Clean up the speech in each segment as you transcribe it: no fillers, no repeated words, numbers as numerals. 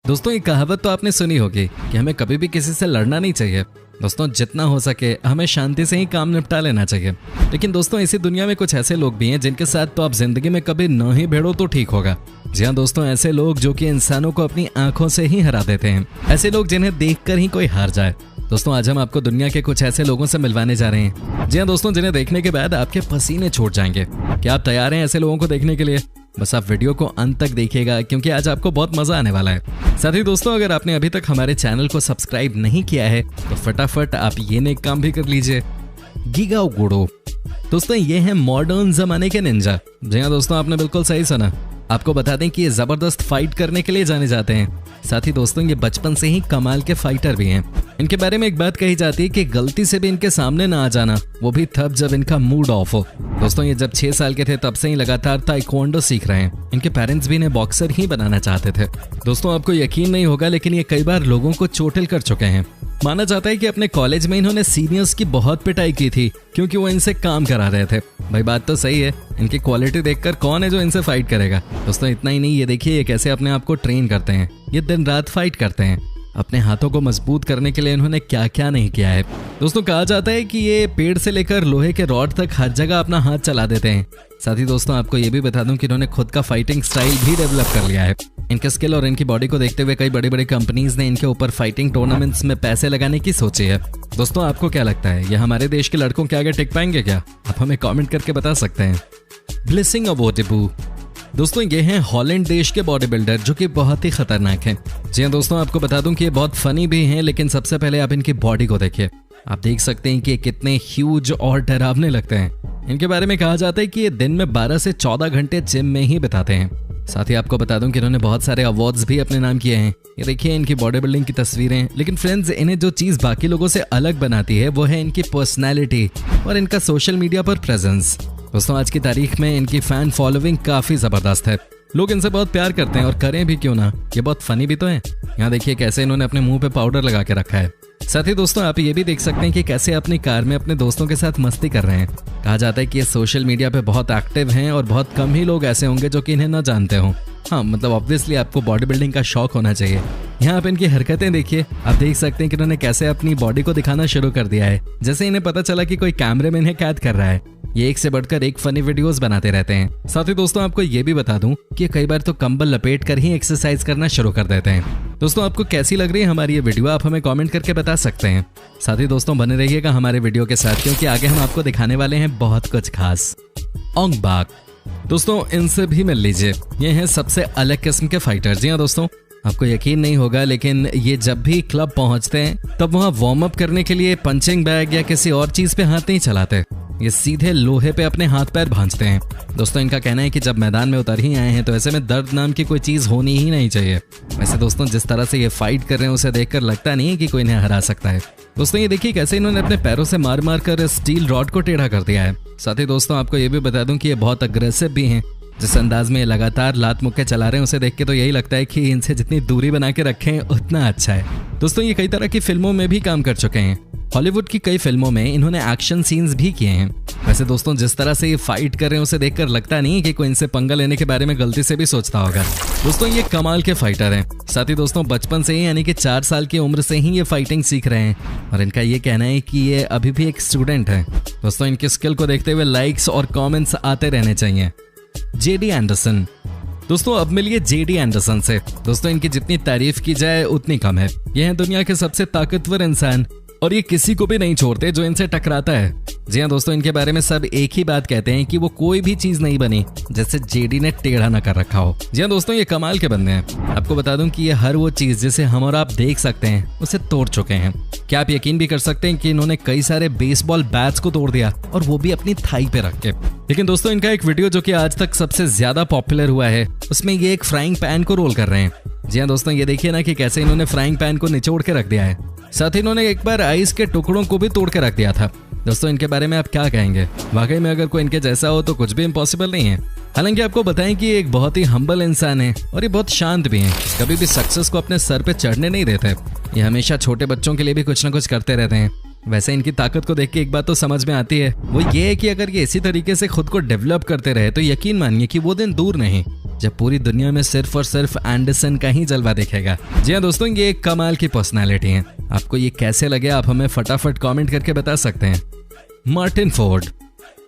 दोस्तों ये कहावत तो आपने सुनी होगी कि हमें कभी भी किसी से लड़ना नहीं चाहिए। दोस्तों जितना हो सके हमें शांति से ही काम निपटा लेना चाहिए। लेकिन दोस्तों इसी दुनिया में कुछ ऐसे लोग भी हैं जिनके साथ तो आप जिंदगी में कभी न ही भिड़ो तो ठीक होगा। जी हाँ दोस्तों, ऐसे लोग जो कि इंसानों को अपनी आंखों से ही हरा देते हैं, ऐसे लोग जिन्हें देखकर ही कोई हार जाए। दोस्तों आज हम आपको दुनिया के कुछ ऐसे लोगों से मिलवाने जा रहे हैं, जी हाँ दोस्तों, जिन्हें देखने के बाद आपके पसीने छूट जाएंगे। क्या आप तैयार हैं ऐसे लोगों को देखने के लिए? बस आप वीडियो को अंत तक देखिएगा क्योंकि आज आपको बहुत मजा आने वाला है। साथ ही दोस्तों अगर आपने अभी तक हमारे चैनल को सब्सक्राइब नहीं किया है तो फटाफट आप ये नेक काम भी कर लीजिए। गीगा गुडो दोस्तों ये है मॉडर्न जमाने के निंजा। जी हाँ दोस्तों, आपने बिल्कुल सही सुना। आपको बता दें कि ये जबरदस्त फाइट करने के लिए जाने जाते हैं। साथ ही दोस्तों ये बचपन से ही कमाल के फाइटर भी हैं। इनके बारे में एक बात कही जाती है कि गलती से भी इनके सामने ना आ जाना, वो भी तब जब इनका मूड ऑफ हो। दोस्तों ये जब 6 साल के थे तब से ही लगातार ताइक्वांडो सीख रहे हैं। इनके पेरेंट्स भी इन्हें बॉक्सर ही बनाना चाहते थे। दोस्तों आपको यकीन नहीं होगा लेकिन ये कई बार लोगों को चोटिल कर चुके हैं। माना जाता है कि अपने कॉलेज में इन्होंने सीनियर्स की बहुत पिटाई की थी क्योंकि वो इनसे काम करा रहे थे। भाई बात तो सही है, इनकी क्वालिटी देखकर कौन है जो इनसे फाइट करेगा। दोस्तों इतना ही नहीं, ये देखिए ये कैसे अपने आप को ट्रेन करते हैं। ये दिन रात फाइट करते हैं। अपने हाथों को मजबूत करने के लिए इन्होंने क्या क्या नहीं किया है। दोस्तों कहा जाता है कि ये पेड़ से लेकर लोहे के रॉड तक हर जगह अपना हाथ चला देते हैं। साथ ही दोस्तों आपको ये भी बता दूं कि इन्होंने खुद का फाइटिंग स्टाइल भी डेवलप कर लिया है। इनके स्किल और इनकी बॉडी को देखते हुए कई बड़ी बड़ी कंपनीज ने इनके ऊपर फाइटिंग टूर्नामेंट्स में पैसे लगाने की सोची है। दोस्तों आपको क्या लगता है, ये हमारे देश के लड़कों के आगे टिक पाएंगे क्या? आप हमें कॉमेंट करके बता सकते हैं। ब्लेसिंग अवोटिबू दोस्तों ये हैं हॉलैंड देश के बॉडी बिल्डर जो कि बहुत ही खतरनाक हैं। जी हाँ दोस्तों, आपको बता दूं कि ये बहुत फनी भी हैं, लेकिन सबसे पहले आप इनकी बॉडी को देखिए। आप देख सकते हैं कि ये कितने ह्यूज और डरावने लगते हैं। इनके बारे में कहा जाता है कि ये दिन में 12 से 14 घंटे जिम में ही बिताते हैं। साथ ही आपको बता दूं कि इन्होंने बहुत सारे अवार्ड्स भी अपने नाम किए हैं। ये देखिए इनकी बॉडी बिल्डिंग की तस्वीरें। लेकिन फ्रेंड्स इन्हें जो चीज बाकी लोगों से अलग बनाती है वो है इनकी पर्सनैलिटी और इनका सोशल मीडिया पर प्रेजेंस। दोस्तों आज की तारीख में इनकी फैन फॉलोइंग काफी जबरदस्त है। लोग इनसे बहुत प्यार करते हैं और करें भी क्यों ना, ये बहुत फनी भी तो है। यहाँ देखिए कैसे इन्होंने अपने मुंह पे पाउडर लगा के रखा है। साथ ही दोस्तों आप ये भी देख सकते हैं कि कैसे अपनी कार में अपने दोस्तों के साथ मस्ती कर रहे हैं। कहा जाता है कि ये सोशल मीडिया पे बहुत एक्टिव हैं और बहुत कम ही लोग ऐसे होंगे जो कि इन्हें न जानते हों। हाँ मतलब ऑब्वियसली आपको बॉडी बिल्डिंग का शौक होना चाहिए। यहाँ आप इनकी हरकतें देखिए। आप देख सकते हैं कि इन्होंने कैसे अपनी बॉडी को दिखाना शुरू कर दिया है। जैसे इन्हें पता चला कि कोई कैमरे में इन्हें कैद कर रहा है। ये एक से बढ़कर एक फनी वीडियोस बनाते रहते हैं। साथ ही दोस्तों आपको ये भी बता दूं कि कई बार तो कंबल लपेट कर ही एक्सरसाइज करना शुरू कर देते हैं। दोस्तों आपको कैसी लग रही है हमारी ये वीडियो, आप हमें कमेंट करके बता सकते हैं। साथ ही दोस्तों बने रहिएगा हमारे वीडियो के साथ क्योंकि आगे हम आपको दिखाने वाले हैं बहुत कुछ खास। ओंग बाक दोस्तों इनसे भी मिल लीजिए। ये हैं सबसे अलग किस्म के फाइटर। जी हाँ दोस्तों, आपको यकीन नहीं होगा लेकिन ये जब भी क्लब पहुंचते हैं तब वहां वार्म अप करने के लिए पंचिंग बैग या किसी और चीज पे हाथ नहीं चलाते। ये सीधे लोहे पे अपने हाथ पैर भांजते हैं। दोस्तों इनका कहना है कि जब मैदान में उतर ही आए हैं तो ऐसे में दर्द नाम की कोई चीज होनी ही नहीं चाहिए। वैसे दोस्तों जिस तरह से ये फाइट कर रहे हैं उसे देखकर लगता नहीं है कि कोई इन्हें हरा सकता है। दोस्तों ये देखिए कैसे इन्होंने अपने पैरों से मार मार कर स्टील रॉड को टेढ़ा कर दिया है। साथ ही दोस्तों आपको ये भी बता दूं कि ये बहुत अग्रेसिव भी हैं। जिस अंदाज में लगातार लात मुक्के चला रहे हैं उसे देख के तो यही लगता है कि इनसे जितनी दूरी बना के रखें उतना अच्छा है। दोस्तों ये कई तरह की फिल्मों में भी काम कर चुके हैं। हॉलीवुड की कई फिल्मों में इन्होंने एक्शन सीन्स भी किए हैं। वैसे दोस्तों जिस तरह से ये फाइट कर रहे हैं उसे देखकर लगता नहीं कि कोई इनसे पंगा लेने के बारे में गलती से भी सोचता होगा। दोस्तों ये कमाल के फाइटर हैं। साथ ही दोस्तों बचपन से ही यानी कि 4 साल की उम्र से ही ये फाइटिंग सीख रहे हैं और इनका ये कहना है कि ये अभी भी एक स्टूडेंट है। दोस्तों इनकी स्किल को देखते हुए लाइक्स और कॉमेंट्स आते रहने चाहिए। जेडी एंडरसन दोस्तों अब मिलिए जेडी एंडरसन से। दोस्तों इनकी जितनी तारीफ की जाए उतनी कम है। ये हैं दुनिया के सबसे ताकतवर इंसान और ये किसी को भी नहीं छोड़ते जो इनसे टकराता है। जी हाँ दोस्तों इनके बारे में सब एक ही बात कहते हैं कि वो कोई भी चीज नहीं बनी जैसे जेडी ने टेढ़ा न कर रखा हो। जी हाँ दोस्तों ये कमाल के बंदे हैं। आपको बता दूं कि ये हर वो चीज जिसे हम और आप देख सकते हैं उसे तोड़ चुके हैं। क्या आप यकीन भी कर सकते हैं कि इन्होंने कई सारे बेसबॉल बैट्स को तोड़ दिया और वो भी अपनी थाई पे रख के। लेकिन दोस्तों इनका एक वीडियो जो कि आज तक सबसे ज्यादा पॉपुलर हुआ है उसमें ये एक फ्राइंग पैन को रोल कर रहे हैं। जी हाँ दोस्तों ये देखिए ना कि कैसे इन्होंने फ्राइंग पैन को निचोड़ के रख दिया है। साथ ही इन्होंने एक बार आइस के टुकड़ों को भी तोड़ के रख दिया था। दोस्तों इनके बारे में आप क्या कहेंगे? वाकई में अगर कोई इनके जैसा हो तो कुछ भी इम्पॉसिबल नहीं है। हालांकि आपको बताएं कि ये एक बहुत ही हम्बल इंसान है और ये बहुत शांत भी हैं। कभी भी सक्सेस को अपने सर पे चढ़ने नहीं देते। ये हमेशा छोटे बच्चों के लिए भी कुछ ना कुछ करते रहते हैं। वैसे इनकी ताकत को देख के एक बात तो समझ में आती है, वो ये है कि अगर ये इसी तरीके से खुद को डेवलप करते रहे तो यकीन मानिए कि वो दिन दूर नहीं जब पूरी दुनिया में सिर्फ और सिर्फ एंडरसन का ही जलवा दिखेगा। जी हाँ दोस्तों, ये एक कमाल की पर्सनालिटी है। आपको ये कैसे लगे आप हमें फटाफट कमेंट करके बता सकते हैं। मार्टिन फोर्ड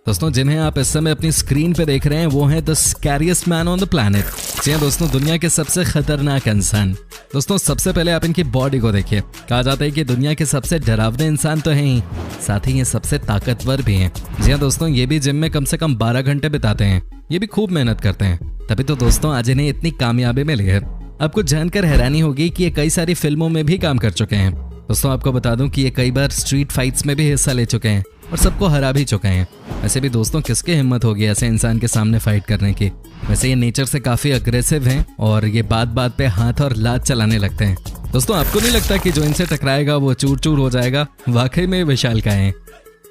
दोस्तों, जिन्हें आप इस समय अपनी स्क्रीन पे देख रहे हैं, वो हैं the scariest man on the planet. जी हाँ दोस्तों, दुनिया के सबसे खतरनाक इंसान। दोस्तों सबसे पहले आप इनकी बॉडी को देखिए। कहा जाता है कि दुनिया के सबसे डरावने इंसान तो हैं ही, साथ ही ये सबसे ताकतवर भी हैं। जी हाँ दोस्तों, ये भी जिम में कम से कम 12 घंटे बिताते हैं। ये भी खूब मेहनत करते हैं, तभी तो दोस्तों आज इन्हें इतनी कामयाबी मिली है। आपको जानकर हैरानी होगी कि ये कई सारी फिल्मों में भी काम कर चुके हैं। दोस्तों आपको बता दूं कि ये कई बार स्ट्रीट फाइट्स में भी हिस्सा ले चुके हैं और सबको हरा भी चुके हैं। वैसे भी दोस्तों किसकी हिम्मत होगी ऐसे इंसान के सामने फाइट करने की। वैसे ये नेचर से काफी अग्रेसिव हैं और ये बात बात पे हाथ और लात चलाने लगते हैं। दोस्तों आपको नहीं लगता कि जो इनसे टकराएगा वो चूर चूर हो जाएगा? वाकई में विशालकाय हैं।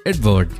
एडवर्ड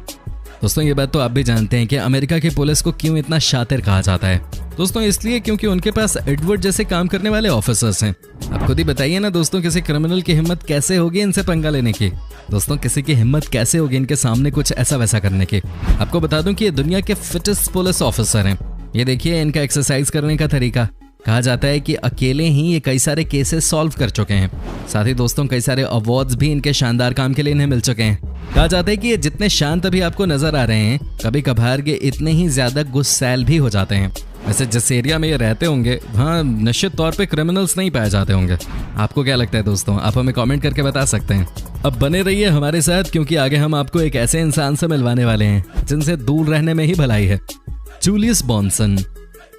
दोस्तों, ये बात तो आप भी जानते हैं कि अमेरिका की पुलिस को क्यों इतना शातिर कहा जाता है। दोस्तों इसलिए क्योंकि उनके पास एडवर्ड जैसे काम करने वाले ऑफिसर्स हैं। आप खुद ही बताइए ना दोस्तों, किसी क्रिमिनल की हिम्मत कैसे होगी इनसे पंगा लेने की? दोस्तों किसी की हिम्मत कैसे होगी इनके सामने कुछ ऐसा वैसा करने की? आपको बता दूं कि ये दुनिया के फिटेस्ट पुलिस ऑफिसर हैं। ये देखिए इनका एक्सरसाइज करने का तरीका। कहा जाता है कि अकेले ही ये कई सारे केसेस सॉल्व कर चुके हैं। साथ ही दोस्तों कई सारे अवार्ड्स भी इनके शानदार काम के लिए इन्हें मिल चुके हैं। कहा जाता है कि ये जितने शांत अभी आपको नजर आ रहे हैं, कभी कभार ये इतने ही ज्यादा गुस्सैल भी हो जाते हैं। वैसे जिस एरिया में ये रहते होंगे वहाँ निश्चित तौर पे क्रिमिनल्स नहीं पाए जाते होंगे। आपको क्या लगता है दोस्तों? आप हमें कमेंट करके बता सकते हैं। अब बने रहिए हमारे साथ, क्योंकि आगे हम आपको एक ऐसे इंसान से मिलवाने वाले हैं जिनसे दूर रहने में ही भलाई है। जूलियस बॉन्सन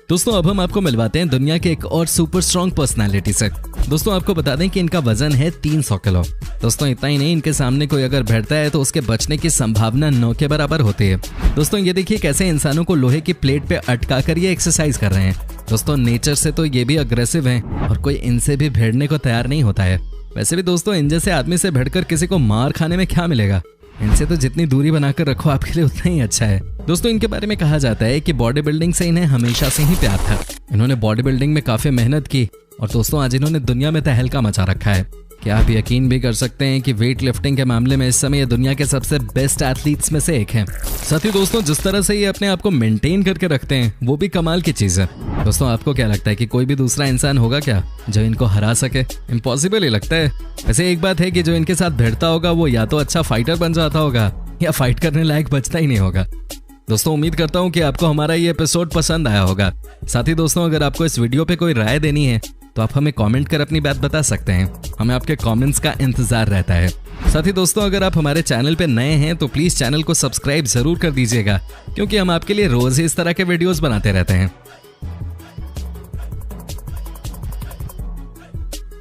दोस्तों, अब हम आपको मिलवाते हैं दुनिया के एक और सुपर स्ट्रॉन्ग पर्सनालिटी से। दोस्तों आपको बता दें कि इनका वजन है 300 किलो। दोस्तों इतना ही नहीं, इनके सामने कोई अगर बैठता है तो उसके बचने की संभावना 9 के बराबर होती है। दोस्तों ये देखिए कैसे इंसानों को लोहे की प्लेट पे अटका कर ये एक्सरसाइज कर रहे हैं। दोस्तों नेचर से तो ये भी अग्रेसिव हैं और कोई इनसे भी भिड़ने को तैयार नहीं होता है। वैसे भी दोस्तों इन जैसे आदमी से भिड़कर किसी को मार खाने में क्या मिलेगा? इनसे तो जितनी दूरी बनाकर रखो आपके लिए उतना ही अच्छा है। दोस्तों इनके बारे में कहा जाता है कि बॉडी बिल्डिंग से इन्हें हमेशा से ही प्यार था। इन्होंने बॉडी बिल्डिंग में काफी मेहनत की और दोस्तों आज इन्होंने दुनिया में तहलका मचा रखा है। क्या आप यकीन भी कर सकते हैं कि वेट लिफ्टिंग के मामले में इस समय ये दुनिया के सबसे बेस्ट एथलीट्स में से एक हैं। साथ ही दोस्तों जिस तरह से ये अपने आप को मेंटेन करके रखते हैं वो भी कमाल की चीज है। दोस्तों आपको क्या लगता है कि कोई भी दूसरा इंसान होगा क्या जो इनको हरा सके? इम्पॉसिबल ही लगता है। वैसे एक बात है कि जो इनके साथ भिड़ता होगा वो या तो अच्छा फाइटर बन जाता होगा या फाइट करने लायक बचता ही नहीं होगा। दोस्तों उम्मीद करता हूँ कि आपको हमारा ये एपिसोड पसंद आया होगा। साथ ही दोस्तों अगर आपको इस वीडियो पे कोई राय देनी है तो आप हमें कमेंट कर अपनी बात बता सकते हैं। हमें आपके कमेंट्स का इंतजार रहता है। साथ ही दोस्तों अगर आप हमारे चैनल पे नए हैं तो प्लीज चैनल को सब्सक्राइब जरूर कर दीजिएगा, क्योंकि हम आपके लिए रोज ही इस तरह के वीडियोस बनाते रहते हैं।